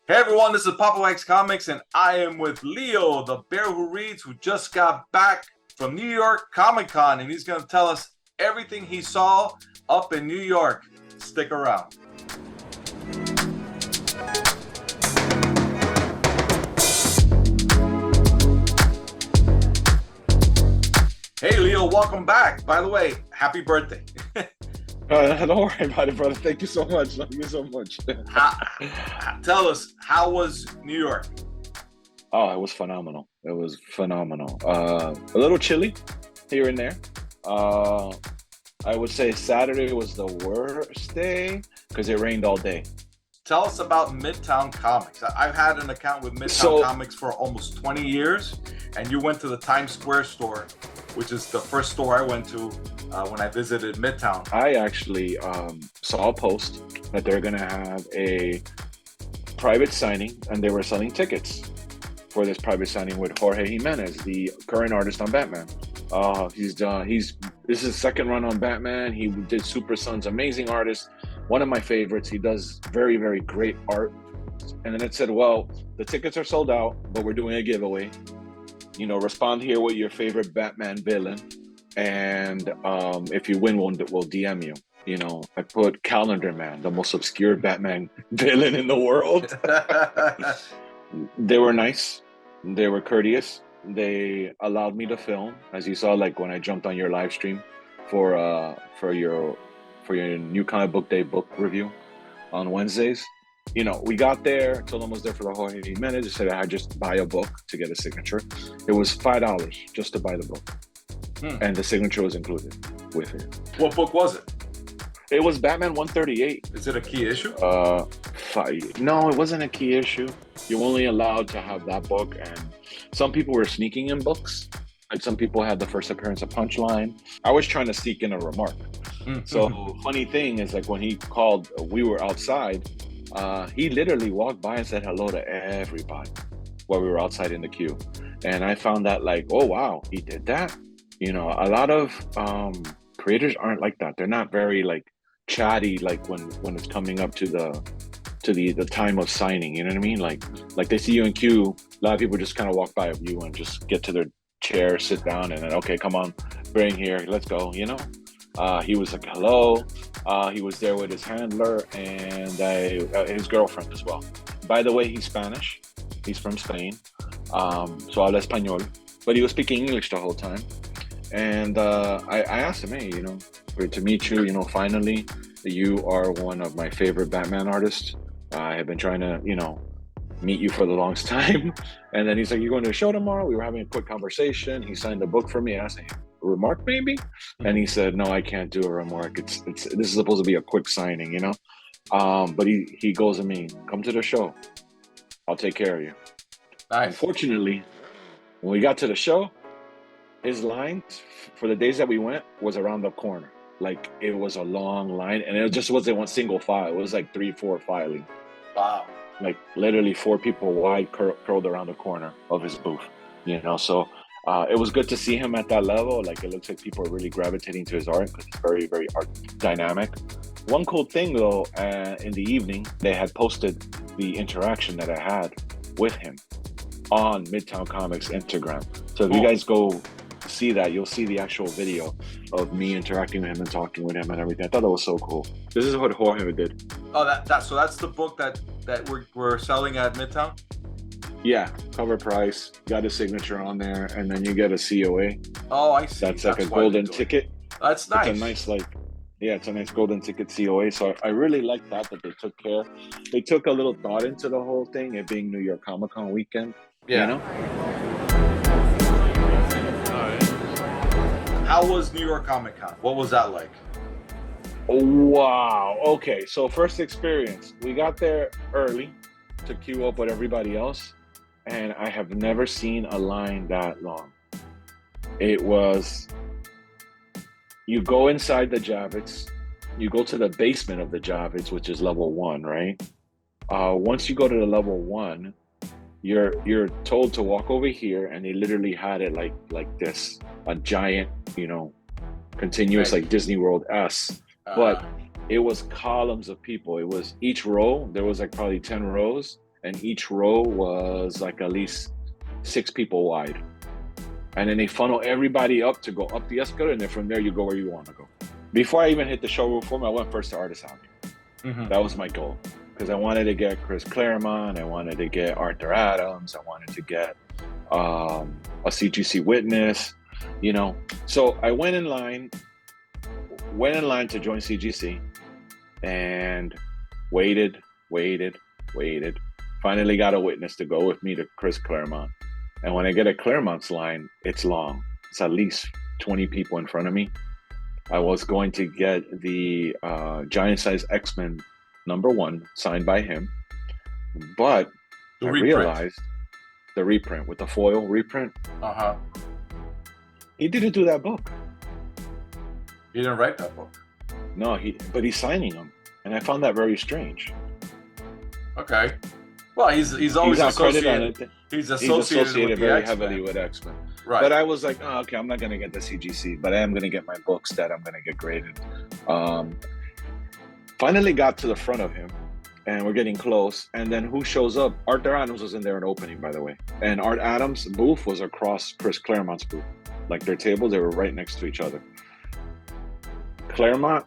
Hey everyone, this is Papa Wax Comics, and I am with Leo, the bear who reads, who just got back from New York Comic Con, and he's going to tell us everything he saw up in New York. Stick around. Hey Leo, welcome back. By the way, happy birthday. Don't worry about it, brother. Thank you so much. Thank you so much. Tell us, how was New York? Oh, it was phenomenal. It was phenomenal. A little chilly here and there. I would say Saturday was the worst day because it rained all day. Tell us about Midtown Comics. I've had an account with Midtown Comics for almost 20 years, and you went to the Times Square store, which is the first store I went to when I visited Midtown. I actually saw a post that they're going to have a private signing, and they were selling tickets for this private signing with Jorge Jiménez, the current artist on Batman. This is his second run on Batman. He did Super Sons, amazing artist, one of my favorites. He does very, very great art. And then it said, well, the tickets are sold out, but we're doing a giveaway. You know, respond here with your favorite Batman villain, and if you win, we'll DM you. You know, I put Calendar Man, the most obscure Batman villain in the world. They were nice. They were courteous. They allowed me to film, as you saw, like when I jumped on your live stream for your new comic book day book review on Wednesdays. You know, we got there, told them I was there for the Jorge Jiménez. They said I had just buy a book to get a signature. It was $5 just to buy the book. And the signature was included with it. What book was it? It was Batman 138. Is it a key issue? No, it wasn't a key issue. You're only allowed to have that book, and some people were sneaking in books. Like some people had the first appearance of Punchline. I was trying to sneak in a remark. So funny thing is, like when he called, we were outside. He literally walked by and said hello to everybody while we were outside in the queue. And I found that like, oh, wow, he did that. You know, a lot of creators aren't like that. They're not very like chatty, like when it's coming up to the time of signing, you know what I mean? Like they see you in queue, a lot of people just kind of walk by you and just get to their chair, sit down, and then, okay, come on, bring here, let's go, you know? He was like, hello. He was there with his handler and his girlfriend as well. By the way, he's Spanish. He's from Spain. So habla español. But he was speaking English the whole time. And I asked him, hey, you know, great to meet you. You know, finally, you are one of my favorite Batman artists. I have been trying to, you know, meet you for the longest time. And then he's like, you're going to a show tomorrow? We were having a quick conversation. He signed a book for me. I asked him, a remark maybe? And he said, no, I can't do a remark. This is supposed to be a quick signing, you know? But he goes to me, come to the show. I'll take care of you. Nice. Unfortunately, when we got to the show, his line for the days that we went was around the corner. Like it was a long line, and it just wasn't one single file. It was like 3-4 filing. Wow. Like literally 4 people wide curled around the corner of his booth, you know? So it was good to see him at that level. Like it looks like people are really gravitating to his art because it's very, very art dynamic. One cool thing though, in the evening, they had posted the interaction that I had with him on Midtown Comics Instagram. So if you guys go see that, you'll see the actual video of me interacting with him and talking with him and everything. I thought that was so cool. This is what Jorge did. Oh, so that's the book that we're selling at Midtown? Yeah, cover price, got a signature on there, and then you get a COA. Oh, I see. That's like a golden ticket. That's nice. It's a nice, it's a nice golden ticket COA. So I really like that they took care. They took a little thought into the whole thing, it being New York Comic Con weekend. Yeah. You know? How was New York Comic Con? What was that like? Wow. Okay, so first experience. We got there early to queue up with everybody else, and I have never seen a line that long. It was, you go inside the Javits, you go to the basement of the Javits, which is level 1, right? Once you go to the level 1, you're told to walk over here, and they literally had it like this, a giant, you know, continuous, like Disney World but it was columns of people. It was each row, there was like probably 10 rows, and each row was like at least 6 people wide. And then they funnel everybody up to go up the escalator, and then from there you go where you want to go. Before I even hit the showroom floor, I went first to Artist Alley. That was my goal, because I wanted to get Chris Claremont, I wanted to get Arthur Adams, I wanted to get a CGC witness, you know. So I went in line to join CGC, and waited. Finally got a witness to go with me to Chris Claremont. And when I get at Claremont's line, it's long. It's at least 20 people in front of me. I was going to get the Giant Size X-Men #1 signed by him, but I realized the reprint with the foil reprint. He didn't do that book. He didn't write that book. No, but he's signing them, and I found that very strange. Okay. Well, he's always associated. He's associated with very the heavily with X-Men. Right. But I was like, oh, okay, I'm not going to get the CGC, but I am going to get my books that I'm going to get graded. Finally got to the front of him, and we're getting close. And then who shows up? Arthur Adams was in there in opening, by the way. And Art Adams' booth was across Chris Claremont's booth. Like their tables, they were right next to each other. Claremont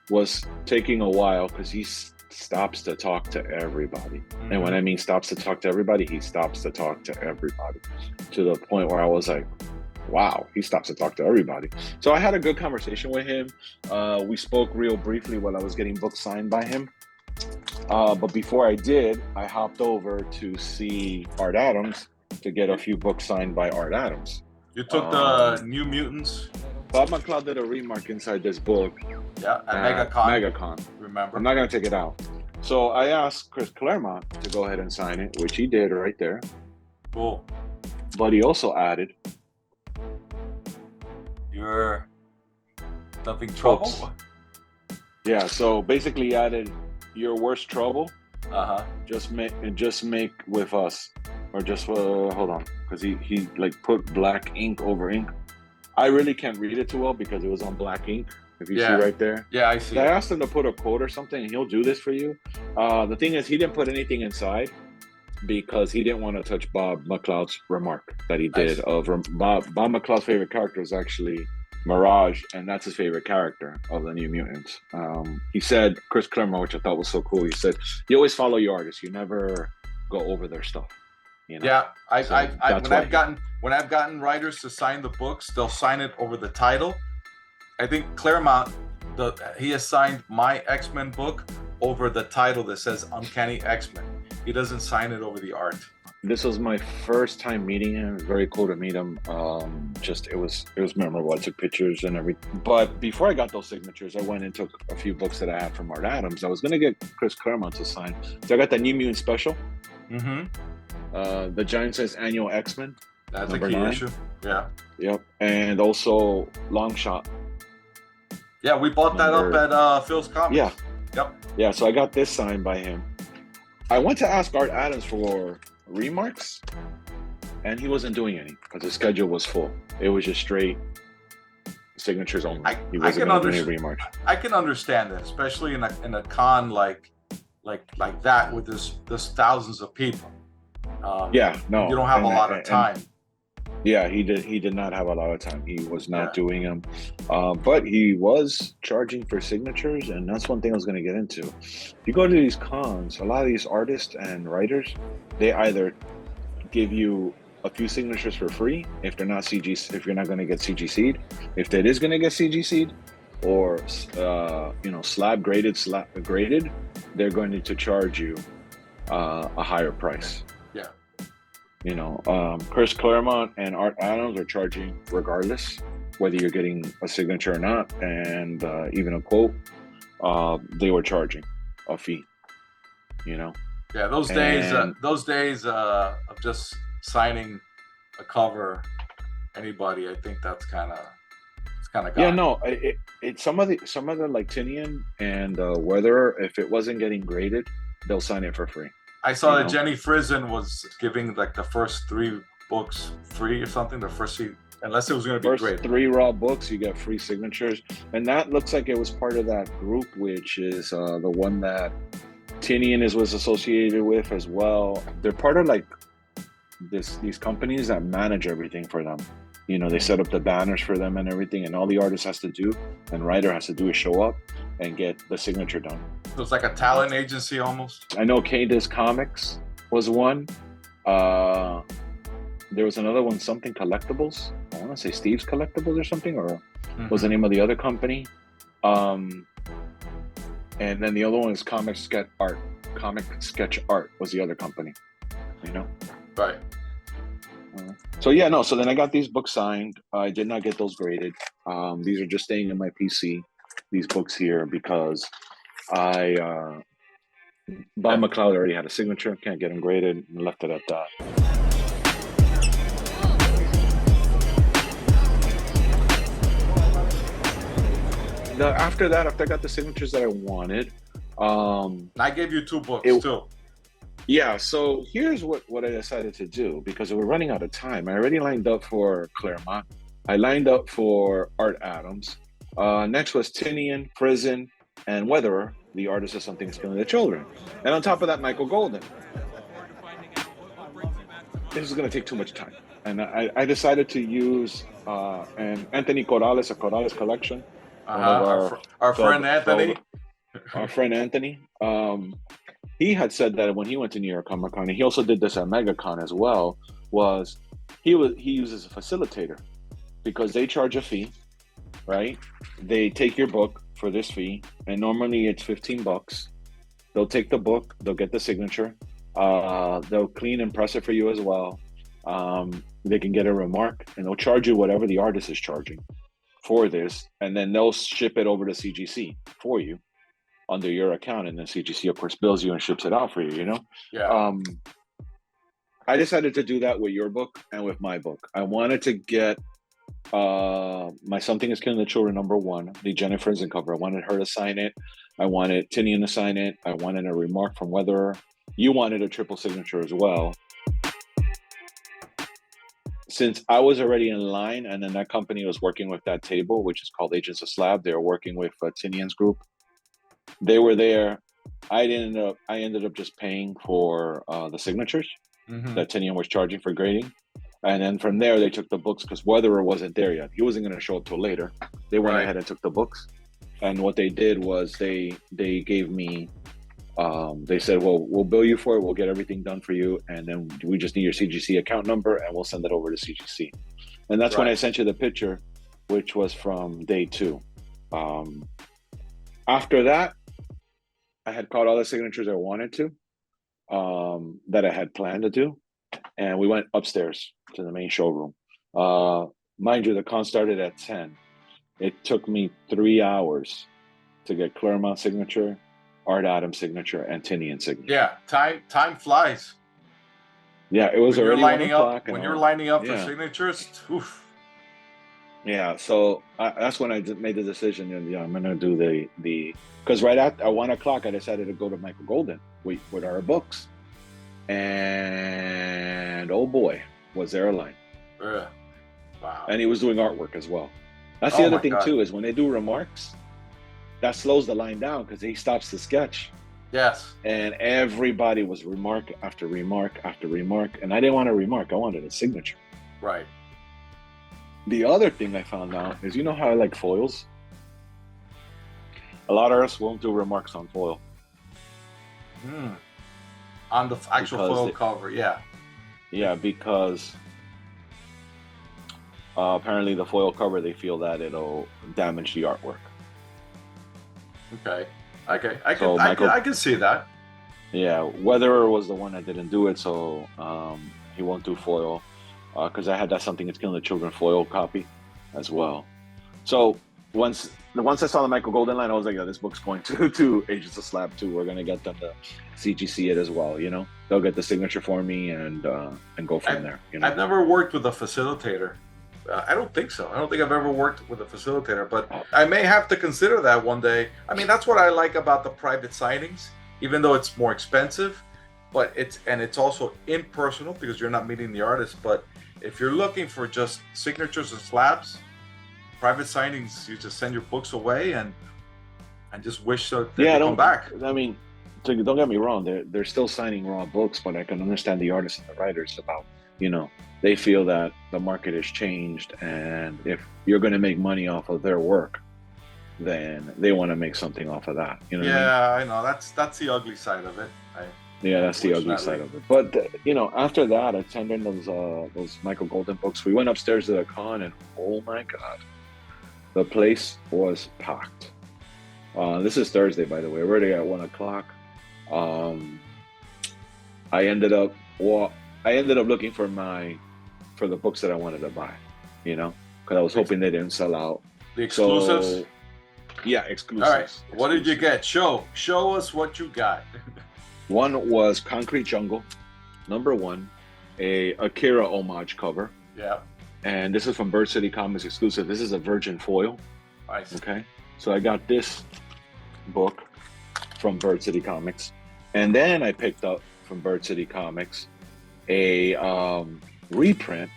was taking a while because he stops to talk to everybody. And when I mean stops to talk to everybody, he stops to talk to everybody, to the point where I was like, wow, he stops to talk to everybody. So I had a good conversation with him. We spoke real briefly while I was getting books signed by him. But before I did, I hopped over to see Art Adams to get a few books signed by Art Adams. You took the New Mutants. Bob McLeod did a remark inside this book. Yeah, at MegaCon. Remember? I'm not going to take it out. So I asked Chris Claremont to go ahead and sign it, which he did right there. Cool. But he also added, "You're nothing trouble." Yeah, so basically he added, "Your worst trouble. Just make with us, or just hold on, because he like put black ink over ink. I really can't read it too well because it was on black ink. If you see right there. Yeah, I see. I asked him to put a quote or something, and he'll do this for you. The thing is, he didn't put anything inside because he didn't want to touch Bob McLeod's remark that he did. Bob McLeod's favorite character is actually Mirage, and that's his favorite character of the New Mutants. He said, Chris Claremont, which I thought was so cool, he said, "You always follow your artists. You never go over their stuff." You know? Yeah, when I've gotten writers to sign the books, they'll sign it over the title. I think Claremont, he has signed my X-Men book over the title that says Uncanny X-Men. He doesn't sign it over the art. This was my first time meeting him. It was very cool to meet him. It was memorable. I took pictures and everything. But before I got those signatures, I went and took a few books that I had from Art Adams. I was going to get Chris Claremont to sign. So I got the New Mutant Special. The Giant Size Annual X-Men. That's a key issue. Yeah. Yep. And also Long Shot. Yeah, we bought that up at Phil's Comics. Yeah. Yep. Yeah, so I got this signed by him. I went to ask Art Adams for remarks, and he wasn't doing any because his schedule was full. It was just straight signatures only. He wasn't going to do any remarks. I can understand that, especially in a con like that with this thousands of people. You don't have a lot of time. Yeah, he did not have a lot of time. He was not doing them, but he was charging for signatures, and that's one thing I was going to get into. If you go to these cons, a lot of these artists and writers, they either give you a few signatures for free if they're not CG, if you're not going to get CGC'd, if it is going to get CGC'd, or slab graded, they're going to charge you a higher price. Chris Claremont and Art Adams are charging regardless, whether you're getting a signature or not, and even a quote. They were charging a fee. Yeah, those days of just signing a cover, anybody. I think that's kind of gone. Yeah, no. Some of the like Tinian and Weatherer, if it wasn't getting graded, they'll sign it for free. I saw that Jenny Frizen was giving like the first 3 books free or something. The first 3, unless it was going to be great. 3 raw books, you get free signatures, and that looks like it was part of that group, which is the one that Tinian was associated with as well. They're part of like these companies that manage everything for them. You know, they set up the banners for them and everything, and all the artist has to do and writer has to do is show up and get the signature done. So it's like a talent agency almost. I know K-Diz Comics was one. There was another one, something Collectibles. I want to say Steve's Collectibles or something, or was the name of the other company. And then the other one is Comic Sketch Art. Comic Sketch Art was the other company, you know? Right. So yeah, no. So then I got these books signed. I did not get those graded. These are just staying in my PC. These books here because Bob McLeod already had a signature. Can't get them graded. And left it at that. After that, after I got the signatures that I wanted, I gave you 2 books too. Yeah, so here's what I decided to do because we're running out of time. I already lined up for Claremont. I lined up for Art Adams. Next was Tinian, Prison, and Weatherer, the artist of Something is Killing the Children. And on top of that, Michael Golden. This is going to take too much time. And I decided to use an Anthony Corrales, a Corrales collection. Our friend Anthony. Our friend Anthony. He had said that when he went to New York Comic Con, and he also did this at MegaCon as well, he uses a facilitator because they charge a fee, right? They take your book for this fee, and normally it's $15. They'll take the book, they'll get the signature, they'll clean and press it for you as well. They can get a remark, and they'll charge you whatever the artist is charging for this, and then they'll ship it over to CGC for you under your account, and then CGC of course bills you and ships it out for you, you know? Yeah. I decided to do that with your book and with my book. I wanted to get my Something is Killing the Children #1, the Jennifer Frenzen cover. I wanted her to sign it. I wanted Tinian to sign it. I wanted a remark from Weatherer. You wanted a triple signature as well. Since I was already in line, and then that company was working with that table, which is called Agents of Slab, they were working with Tinian's group. They were there. I ended up just paying for the signatures that Tinian was charging for grading. And then from there, they took the books because Weatherer wasn't there yet. He wasn't going to show up till later. They went ahead and took the books. And what they did was they gave me, they said, well, we'll bill you for it. We'll get everything done for you. And then we just need your CGC account number and we'll send it over to CGC. And that's when I sent you the picture, which was from day 2. After that, I had caught all the signatures I wanted to, that I had planned to do. And we went upstairs to the main showroom. Mind you, the con started at 10. It took me 3 hours to get Claremont signature, Art Adams signature, and Tinian signature. Yeah, time flies. Yeah, it was already 1 o'clock. When you're lining up for signatures, oof. Yeah, so that's when I made the decision. And I'm gonna do the because right at 1 o'clock I decided to go to Michael Golden with our books, and oh boy, was there a line! Wow. And he was doing artwork as well. That's the other thing too, is when they do remarks, that slows the line down because he stops the sketch. Yes. And everybody was remark after remark after remark, and I didn't want a remark. I wanted a signature. Right. The other thing I found out is, you know how I like foils? A lot of us won't do remarks on foil. On the actual foil cover, yeah. Yeah, because apparently the foil cover, they feel that it'll damage the artwork. Okay. I can see that. Yeah, Weatherer was the one that didn't do it, so he won't do foil. Because I had that Something It's Killing the Children foil copy as well. So once I saw the Michael Golden line, I was like, yeah, this book's going to Agents of Slab 2. We're going to get them to CGC it as well, you know? They'll get the signature for me and go from there. You know? I've never worked with a facilitator. I don't think so. I don't think I've ever worked with a facilitator, but I may have to consider that one day. I mean, that's what I like about the private signings, even though it's more expensive, but it's also impersonal because you're not meeting the artist. But if you're looking for just signatures and slabs, private signings, you just send your books away and just wish that they come back. I mean, So don't get me wrong, they're still signing raw books, but I can understand the artists and the writers about, you know, they feel that the market has changed, and if you're going to make money off of their work, then they want to make something off of that. You know what I mean? Yeah, I know. That's the ugly side of it. Yeah, that's the ugly side of it. But you know, after that, attending those Michael Golden books, we went upstairs to the con, and oh my God, the place was packed. This is Thursday, by the way. We're already at 1 o'clock. I ended up looking for the books that I wanted to buy, you know, because I was hoping they didn't sell out. The exclusives? So, yeah, exclusives. All right. What did you get? Show us what you got. One was Concrete Jungle, #1, a Akira homage cover. Yeah. And this is from Bird City Comics exclusive. This is a virgin foil. Nice. Okay. So I got this book from Bird City Comics. And then I picked up from Bird City Comics a reprint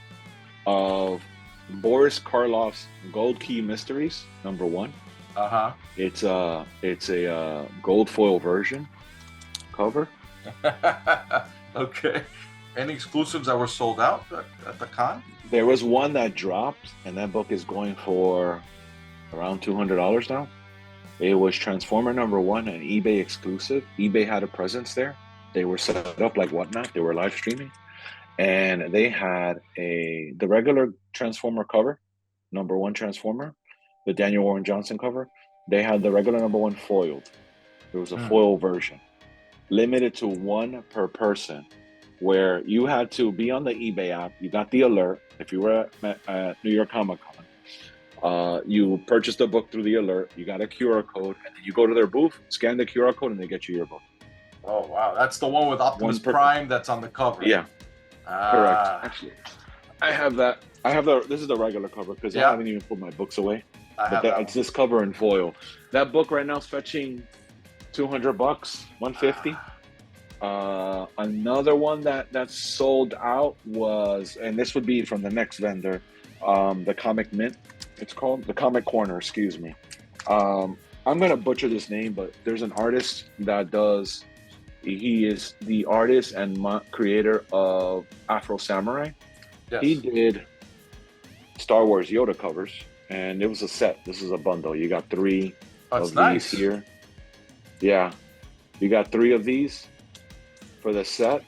of Boris Karloff's Gold Key Mysteries, #1. Uh-huh. It's a gold foil version cover. Okay. Any exclusives that were sold out at the con? There was one that dropped, and that book is going for around $200 now. It was Transformer #1, an eBay exclusive. eBay had a presence there. They were set up like Whatnot. They were live streaming, and they had the regular Transformer cover, #1 Transformer, the Daniel Warren Johnson cover. They had the regular #1 foiled. There was a foil version, limited to one per person, where you had to be on the eBay app. You got the alert if you were at New York Comic Con. You purchased the book through the alert. You got a QR code, and then you go to their booth, scan the QR code, and they get you your book. Oh wow, that's the one with Optimus Prime that's on the cover. Yeah, correct. Actually, I have that. This is the regular cover because I haven't even put my books away. It's this cover in foil. That book right now is fetching $200, $150. Another one that sold out was, and this would be from the next vendor, the Comic Mint. It's called the Comic Corner. Excuse me. I'm gonna butcher this name, but there's an artist that does. He is the artist and creator of Afro Samurai. Yes. He did Star Wars Yoda covers, and it was a set. This is a bundle. You got 3 of these here. Yeah, you got 3 of these for the set.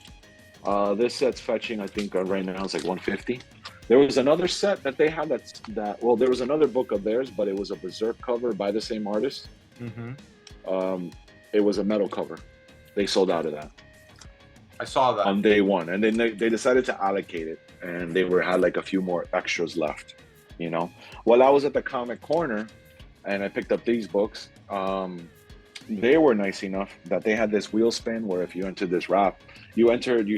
This set's fetching, I think, right now it's like $150. There was another set that they had well, there was another book of theirs, but it was a Berserk cover by the same artist. Mm-hmm. It was a metal cover. They sold out of that. I saw that on day 1, and then they decided to allocate it, and they had like a few more extras left. You know, while I was at the Comic Corner, and I picked up these books. They were nice enough that they had this wheel spin where if you enter this wrap, you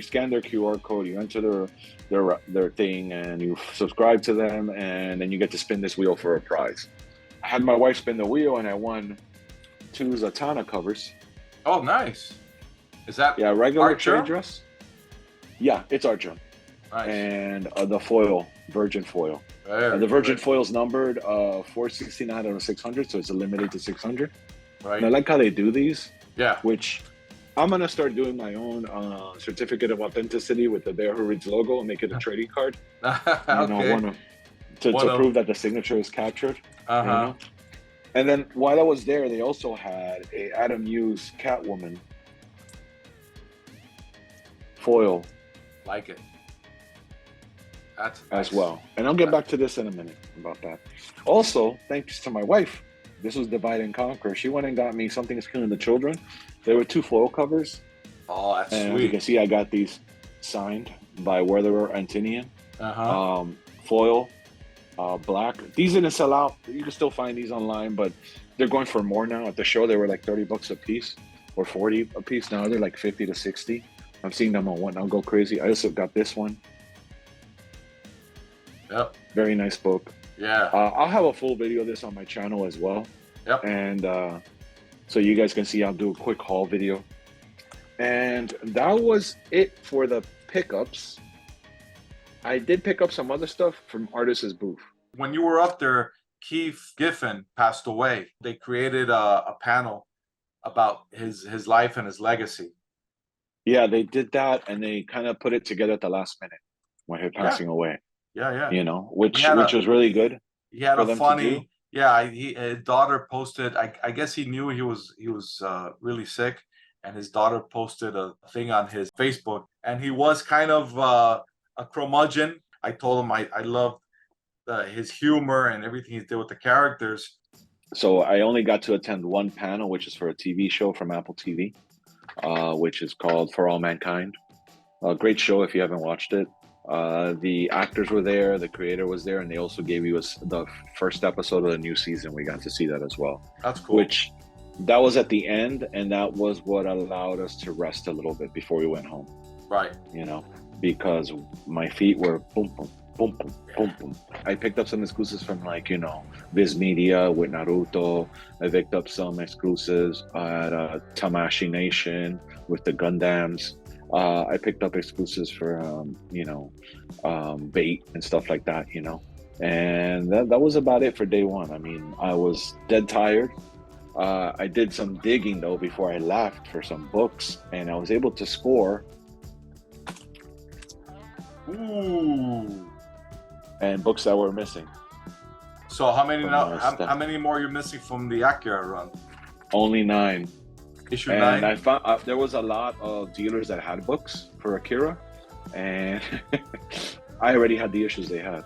scan their QR code, you enter their thing, and you subscribe to them, and then you get to spin this wheel for a prize. I had my wife spin the wheel, and I won 2 Zatanna covers. Oh, nice. Is that regular trade dress? Yeah, it's Archer. Nice. And the foil, virgin foil. And the virgin foil's numbered 469 out of 600, so it's limited to 600. Right. And I like how they do these. Yeah. Which I'm gonna start doing my own certificate of authenticity with the Bear Who Reads logo and make it a trading card. Okay. To prove that the signature is captured. Uh-huh. You know? And then while I was there, they also had a Adam Hughes Catwoman foil. Like it. That's nice. As well. And I'll get back to this in a minute about that. Also, thanks to my wife, this was Divide and Conquer. She went and got me Something is Killing the Children. There were 2 foil covers. Oh, that's and sweet. As you can see, I got these signed by Werther Antinian. Uh-huh. Foil, black. These didn't sell out. You can still find these online, but they're going for more now. At the show, they were like $30 a piece or 40 a piece. Now they're like 50 to 60. I'm seeing them on Whatnot Go Crazy. I also got this one. Yep. Very nice book. Yeah. I'll have a full video of this on my channel as well. Yep. And so you guys can see, I'll do a quick haul video. And that was it for the pickups. I did pick up some other stuff from Artist's booth. When you were up there, Keith Giffen passed away. They created a panel about his life and his legacy. Yeah, they did that, and they kind of put it together at the last minute when he Yeah, passing away. yeah. You know, He which had was really good he had for a them to do. funny, yeah. His daughter posted. I guess he knew he was really sick, and his daughter posted a thing on his Facebook, and he was kind of a curmudgeon. I told him I loved his humor and everything he did with the characters. So I only got to attend one panel, which is for a TV show from Apple TV, which is called For All Mankind. A great show if you haven't watched it. The actors were there, the creator was there, and they also gave you the first episode of the new season. We got to see that as well. That's cool. Which that was at the end, and that was what allowed us to rest a little bit before we went home. Right. You know, because my feet were boom, boom, boom, boom, boom, boom. I picked up some exclusives from Viz Media with Naruto. I picked up some exclusives at Tamashii Nation with the Gundams. I picked up exclusives for Bait and stuff like that, and that was about it for day one. I mean, I was dead tired. I did some digging though before I left for some books, and I was able to score. Ooh. And books that were missing. So how many now? How many more are you missing from the Akira run? Only 9. Issue and 9. I found there was a lot of dealers that had books for Akira, and I already had the issues they had.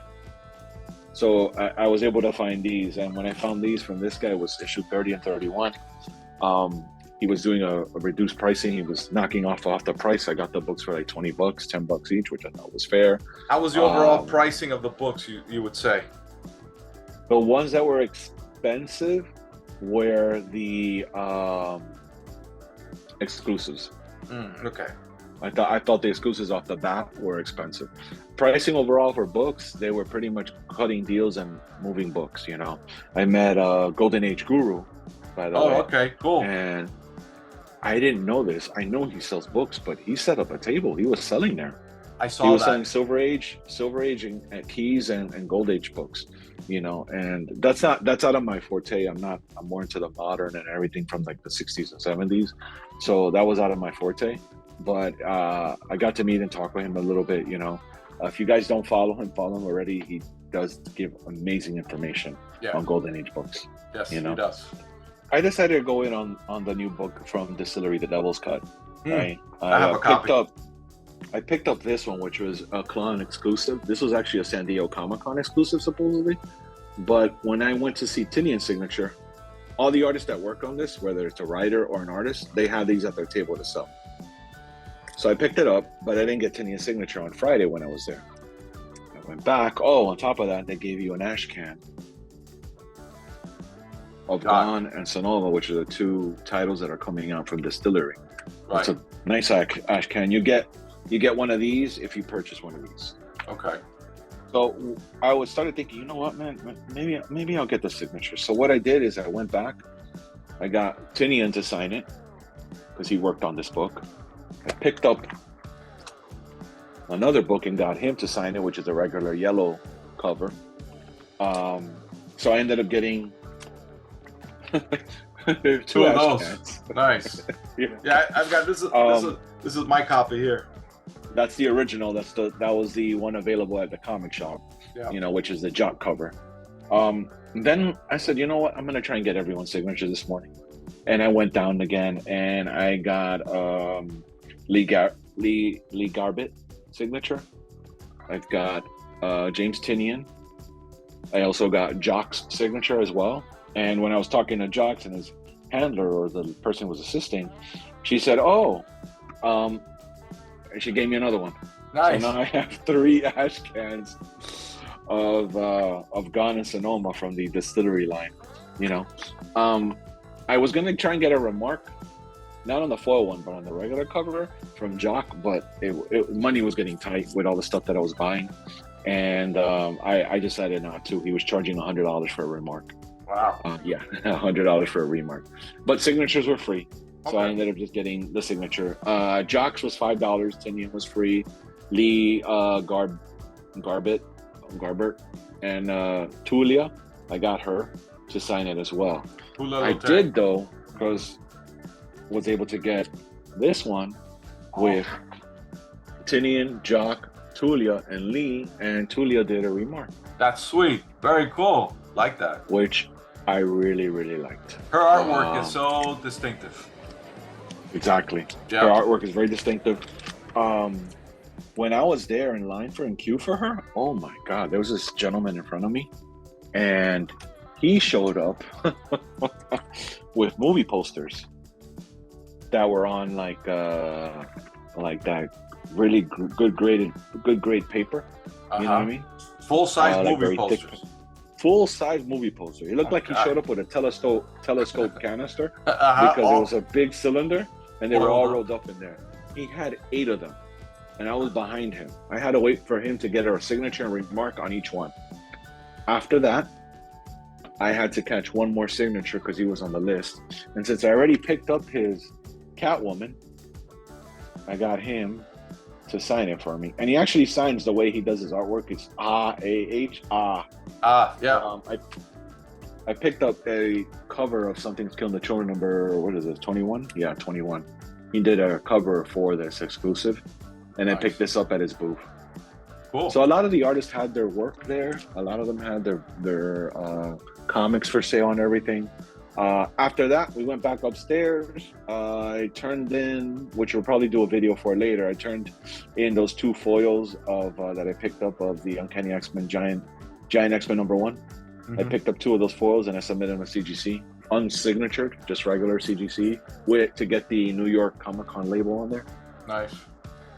So I was able to find these, and when I found these from this guy, it was issue 30 and 31. He was doing a reduced pricing. He was knocking off the price. I got the books for like $20, $10 each, which I thought was fair. How was the overall pricing of the books, you would say? The ones that were expensive were the exclusives. Okay. I thought the exclusives off the bat were expensive. Pricing overall for books, they were pretty much cutting deals and moving books. I met Golden Age Guru, by the way. Oh, okay, cool. And I didn't know this. I know he sells books, but he set up a table. He was selling there. I saw he was that. selling Silver Age and Keys and Gold Age books, and that's out of my forte. I'm more into the modern and everything from like the 60s and 70s. So that was out of my forte. But I got to meet and talk with him a little bit, If you guys don't follow him already. He does give amazing information on Golden Age books. Yes, he does. I decided to go in on the new book from Distillery, The Devil's Cut. Right? I have a copy. I picked up this one, which was a Klon exclusive. This was actually a San Diego Comic-Con exclusive, supposedly. But when I went to see Tinian's signature, all the artists that work on this, whether it's a writer or an artist, they have these at their table to sell. So I picked it up, but I didn't get Tinian's signature on Friday when I was there. I went back. Oh, on top of that, they gave you an ash can of Gone and Sonoma, which are the 2 titles that are coming out from Distillery. Right. It's a nice ash can. You get one of these if you purchase one of these. Okay. So I started thinking, you know what, man, maybe I'll get the signature. So what I did is I went back. I got Tinian to sign it because he worked on this book. I picked up another book and got him to sign it, which is a regular yellow cover. So I ended up getting 2 of those. Cans. Nice. Yeah, I've got this is my copy here. That's the original. That was the one available at the comic shop. Yeah. Which is the Jock cover. Then I said, you know what? I'm gonna try and get everyone's signature this morning. And I went down again and I got Lee Garbett signature. I've got James Tinian. I also got Jock's signature as well. And when I was talking to Jocks and his handler, or the person who was assisting, she said, and she gave me another one. Nice. So now I have 3 ash cans of Gone and Sonoma from the Distillery line. I was gonna try and get a remark, not on the foil one, but on the regular cover from Jock, but money was getting tight with all the stuff that I was buying, and I decided not to. He was charging $100 for a remark. Wow. Yeah, $100 for a remark. But signatures were free. So I ended up just getting the signature. Jock's was $5. Tinian was free. Lee Garbert, and Tulia, I got her to sign it as well. I did though, because was able to get this one with Tinian, Jock, Tulia, and Lee, and Tulia did a remark. That's sweet. Very cool. Like that. Which I really, really liked. Her artwork is so distinctive. Exactly. Yeah. Her artwork is very distinctive. When I was there in line in queue for her, oh my God, there was this gentleman in front of me, and he showed up with movie posters that were on like that really good grade paper. You know what I mean? Full-size movie posters. Full-size movie poster. He looked like he showed up with a telescope canister because it was a big cylinder, and they were all rolled up in there. He had 8 of them, and I was behind him. I had to wait for him to get a signature and remark on each one. After that, I had to catch one more signature because he was on the list. And since I already picked up his Catwoman, I got him to sign it for me. And he actually signs the way he does his artwork. It's yeah. I picked up a cover of Something's Killing the Children number, what is it, 21? Yeah, 21. He did a cover for this exclusive, and I picked this up at his booth. Cool. So a lot of the artists had their work there. A lot of them had their comics for sale and everything. After that, we went back upstairs. I turned in, which we'll probably do a video for later. I turned in those 2 foils of that I picked up of the Uncanny X-Men Giant X-Men number 1. I picked up 2 of those foils and I submitted them to CGC, unsignatured, just regular CGC, to get the New York Comic-Con label on there. Nice.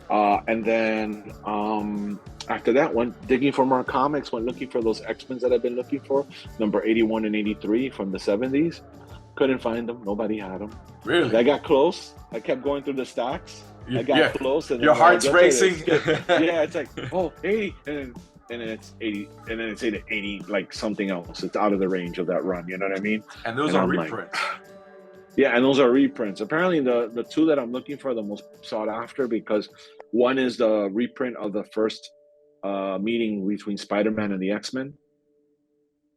And then after that, went digging for more comics, went looking for those X-Men that I've been looking for, number 81 and 83 from the 70s. Couldn't find them. Nobody had them. Really? I got close. I kept going through the stacks. I got close. And your heart's racing. Yeah, it's like, oh, 80. And then it's 80. And then it's 80, like something else. It's out of the range of that run. You know what I mean? And those are reprints. Yeah, and those are reprints. Apparently, the 2 that I'm looking for are the most sought after because one is the reprint of the first meeting between Spider-Man and the X-Men.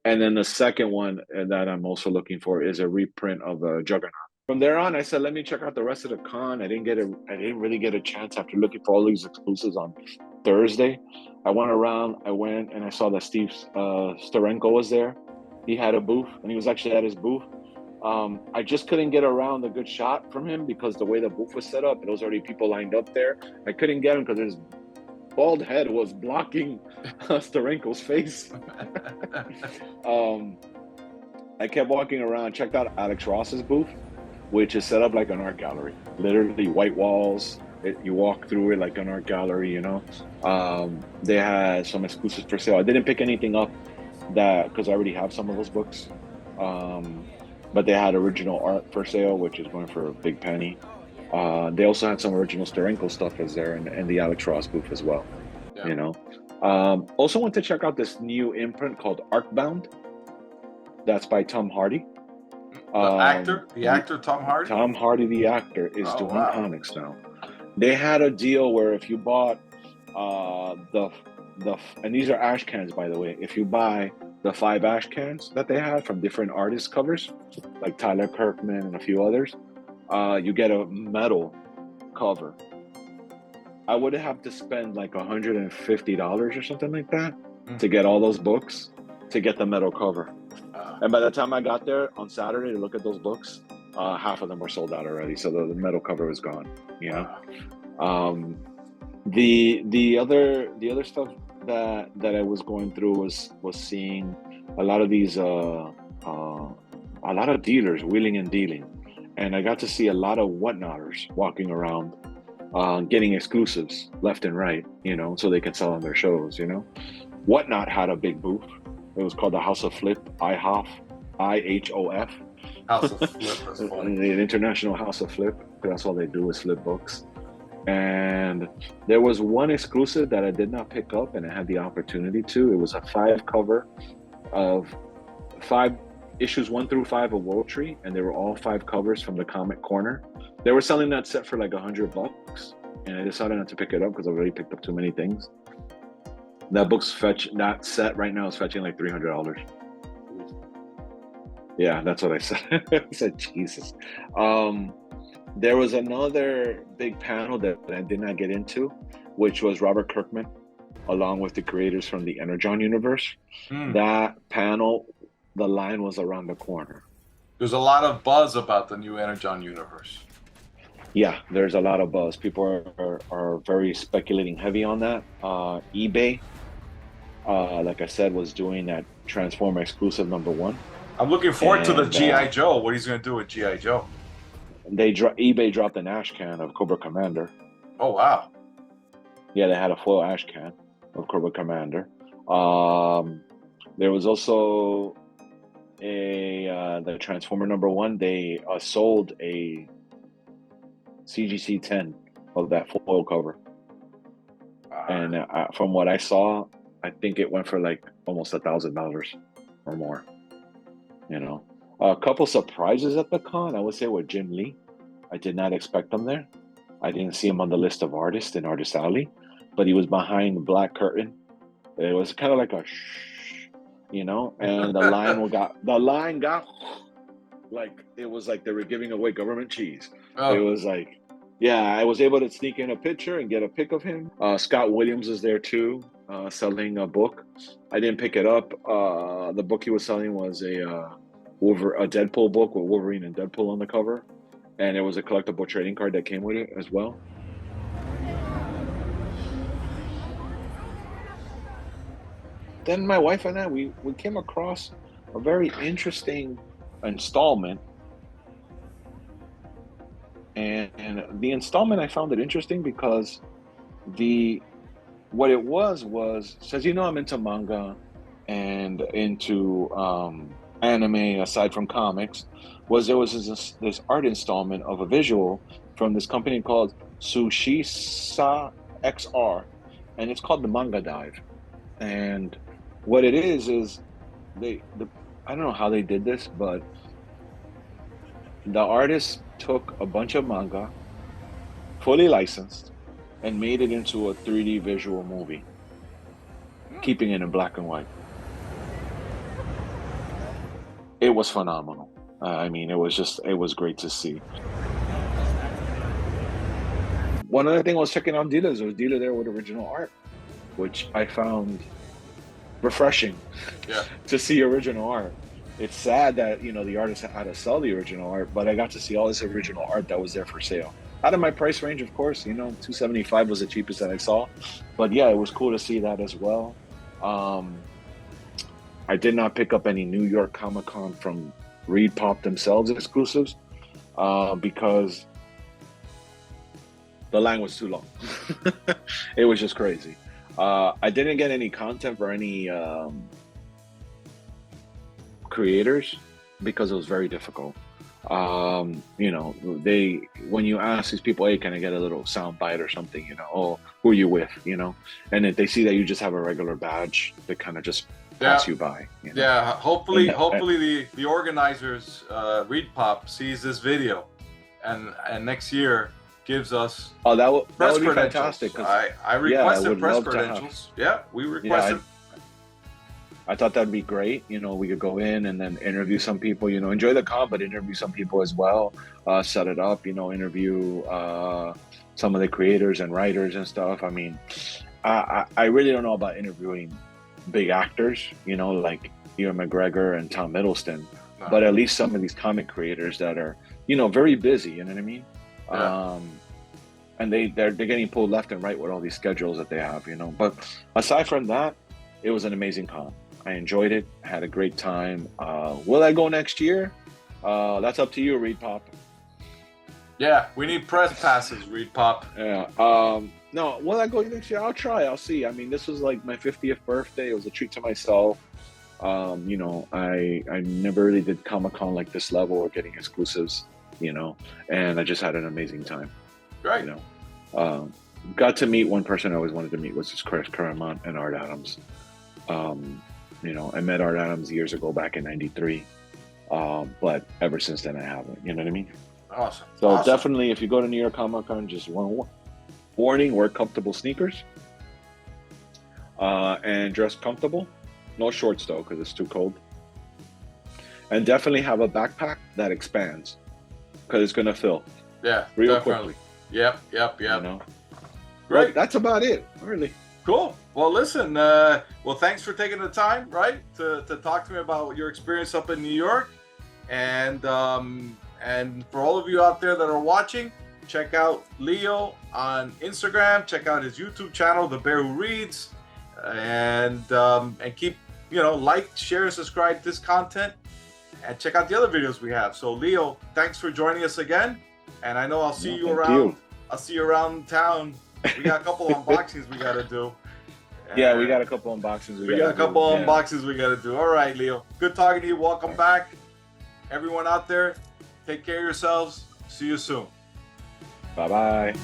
And then the second one that I'm also looking for is a reprint of Juggernaut. From there on, I said, let me check out the rest of the con. I didn't really get a chance after looking for all these exclusives on Thursday. I went and I saw that Steve Steranko was there. He had a booth, and he was actually at his booth. I just couldn't get around a good shot from him because the way the booth was set up, there was already people lined up there. I couldn't get him because his bald head was blocking Steranko's face. I kept walking around, checked out Alex Ross's booth, which is set up like an art gallery. Literally white walls. You walk through it like an art gallery, you know. They had some exclusives for sale. I didn't pick anything up because I already have some of those books. But they had original art for sale, which is going for a big penny. They also had some original Steranko stuff as there in the Alex Ross booth as well. Yeah. You know. Also went to check out this new imprint called Arcbound. That's by Tom Hardy. The actor Tom Hardy? Tom Hardy, the actor, is doing comics now. They had a deal where if you bought and these are ash cans, by the way. If you buy the 5 ash cans that they had from different artist covers, like Tyler Kirkman and a few others, you get a metal cover. I would have to spend like $150 or something like that to get all those books to get the metal cover. And by the time I got there on Saturday to look at those books, half of them were sold out already. So the metal cover was gone. You know, the other stuff that I was going through was seeing a lot of these a lot of dealers wheeling and dealing, and I got to see a lot of whatnotters walking around, getting exclusives left and right, you know, so they can sell on their shows. You know, Whatnot had a big booth. It was called the House of Flip, IHOF. House of Flip, that's funny. The International House of Flip. That's all they do is flip books. And there was one exclusive that I did not pick up, and I had the opportunity to. It was a 5 cover of 5 issues 1 through 5 of World Tree, and they were all 5 covers from the Comic Corner. They were selling that set for like $100, and I decided not to pick it up because I already picked up too many things. That set right now is fetching like $300. Yeah, that's what I said. I said, Jesus. There was another big panel that I did not get into, which was Robert Kirkman, along with the creators from the Energon Universe. Hmm. That panel, the line was around the corner. There's a lot of buzz about the new Energon Universe. Yeah, there's a lot of buzz. People are very speculating heavy on that. eBay, like I said, was doing that Transformer exclusive #1. I'm looking forward to the And GI Joe. What he's going to do with GI Joe? eBay dropped an ash can of Cobra Commander. Oh wow! Yeah, they had a foil ash can of Cobra Commander. There was also the Transformer #1. They sold a CGC 10 of that foil cover, and from what I saw, I think it went for like almost $1,000 or more. You know, a couple surprises at the con, I would say, with Jim Lee. I did not expect him there. I didn't see him on the list of artists in Artist Alley, but he was behind the black curtain. It was kind of like a shh, and the line got like, it was like they were giving away government cheese. Oh. It was like, yeah, I was able to sneak in a picture and get a pic of him. Scott Williams is there too, selling a book. I didn't pick it up. The book he was selling was a Deadpool book with Wolverine and Deadpool on the cover, and it was a collectible trading card that came with it as well. Then my wife and I, we came across a very interesting installment. And the installment, I found it interesting because what it was, says, I'm into manga and into anime aside from comics, there was this art installment of a visual from this company called Sushisa XR, and it's called the Manga Dive. And what it is I don't know how they did this, but the artist took a bunch of manga, fully licensed, and made it into a 3D visual movie, keeping it in black and white. It was phenomenal. It was great to see. One other thing I was checking on dealers, there was a dealer there with original art, which I found refreshing. Yeah. To see original art. It's sad that the artist had to sell the original art, but I got to see all this original art that was there for sale. Out of my price range, of course. $275 was the cheapest that I saw, but yeah, it was cool to see that as well. I did not pick up any New York Comic Con from Reed Pop themselves exclusives because the line was too long. It was just crazy. I didn't get any content for any creators because it was very difficult. When you ask these people, hey, can I get a little sound bite or something, oh, who are you with, and if they see that you just have a regular badge, they kind of just pass you by. Yeah, hopefully the organizers, Reed Pop, sees this video and next year gives us that press would be credentials. fantastic. I requested press credentials. Yeah, we requested. I thought that'd be great. We could go in and then interview some people, enjoy the con, but interview some people as well, set it up, interview some of the creators and writers and stuff. I really don't know about interviewing big actors, like Ewan McGregor and Tom Hiddleston, but at least some of these comic creators that are, very busy, you know what I mean? Yeah. And they're getting pulled left and right with all these schedules that they have, But aside from that, it was an amazing con. I enjoyed it, had a great time. Will I go next year? That's up to you, Reed Pop. Yeah, we need press passes, Reed Pop. Yeah. No, will I go next year? I'll try. I'll see. This was like my 50th birthday. It was a treat to myself. I never really did Comic-Con like this level or getting exclusives, and I just had an amazing time. Right. Got to meet one person I always wanted to meet, which is Chris Claremont and Art Adams. I met Art Adams years ago back in '93, but ever since then I haven't. You know what I mean? Awesome. So definitely, if you go to New York Comic Con, just one warning: wear comfortable sneakers and dress comfortable. No shorts though, because it's too cold. And definitely have a backpack that expands, because it's gonna fill. Yeah, real definitely. quickly. Yep. You know, Great. well, that's about it, really. Cool. Well, listen. Well, thanks for taking the time, right, to talk to me about your experience up in New York, and for all of you out there that are watching, check out Leo on Instagram. Check out his YouTube channel, The Bear Who Reads, and keep like, share, and subscribe to this content, and check out the other videos we have. So, Leo, thanks for joining us again, and I know I'll see you thank around. you. I'll see you around town. We got a couple unboxings we got to do. Yeah, we got a couple unboxings. We got a couple unboxings we got to do. All right, Leo. Good talking to you. Welcome back. Everyone out there, take care of yourselves. See you soon. Bye-bye.